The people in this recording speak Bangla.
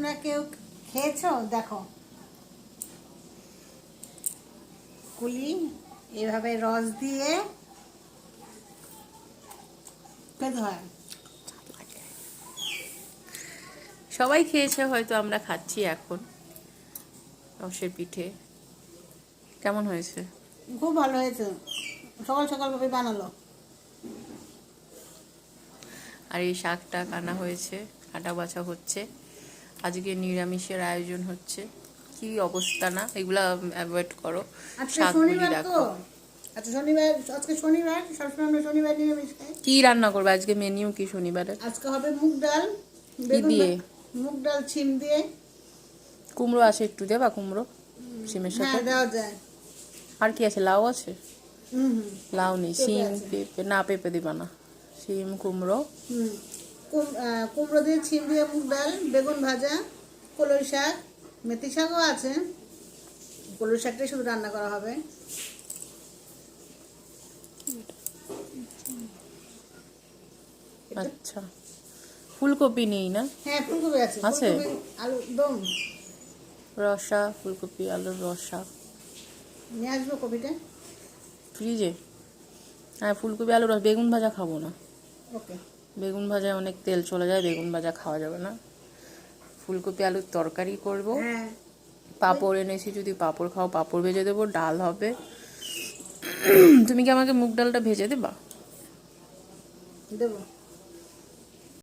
তোমরা কেউ খেয়েছো? দেখো কুলি এভাবে রস দিয়ে খেতে হয়। সবাই খেয়েছে হয়তো, আমরা খাচ্ছি এখন রসের পিঠে। কেমন হয়েছে? খুব ভালো হয়েছে, সকাল সকাল ভাবে বানালো। আর এই শাকটা কাটা হয়েছে, কাটা বাছা হচ্ছে। আজকে নিরামিষের আয়োজন হচ্ছে। কি অবস্থা না, এগুলা অ্যাভয়েড করো। আজকে শাকগুলি শনিবার তো, দেখো আচ্ছা শনিবার, আজকে শনিবার, সবসময় আমরা শনিবার নিরামিষ খাই। কি রান্না করবে আজকে, মেনিউ কি শনিবারে? আজকে হবে মুগ ডাল, কি দিয়ে? মুগ ডাল ছিম দিয়ে। কুমড়ো আছে, একটু দেবা কুমড়ো সিমের সাথে? হ্যাঁ দেওয়া যায়। আর কি আছে, লাউ আছে? হুম হুম। লাউ নেই, পেঁপে সিম আছে। পেঁপে না, পেঁপে দিবা না, সিম কুমড়ো। হুম। কুমড়ো দিয়ে ছিম দিয়ে মুগ ডাল, বেগুন ভাজা, কলই শাক, মেথি শাকও আছে। কলই শাকটাই শুধু রান্না করা হবে। আচ্ছা, ফুলকপি নেই না? হ্যাঁ ফুলকপি আছে, আছে? ফুলকপি আলু দম। রসা, ফুলকপি আলুর রসা নিয়ে আসবো কপিটা। ফ্রিজে? হ্যাঁ, ফুলকপি আলুর রস। বেগুন ভাজা খাবো না, ওকে। বেগুন ভাজায় অনেক তেল চলে যায়, বেগুন ভাজা খাওয়া যাবে না। ফুলকপি আলুর তরকারি করব। হ্যাঁ পাঁপড় এনেছি, যদি পাঁপড় খাও পাঁপড় ভেজে দেবো, ডাল হবে। তুমি কি আমাকে মুগ ডালটা ভেজে দেবা? দেবো।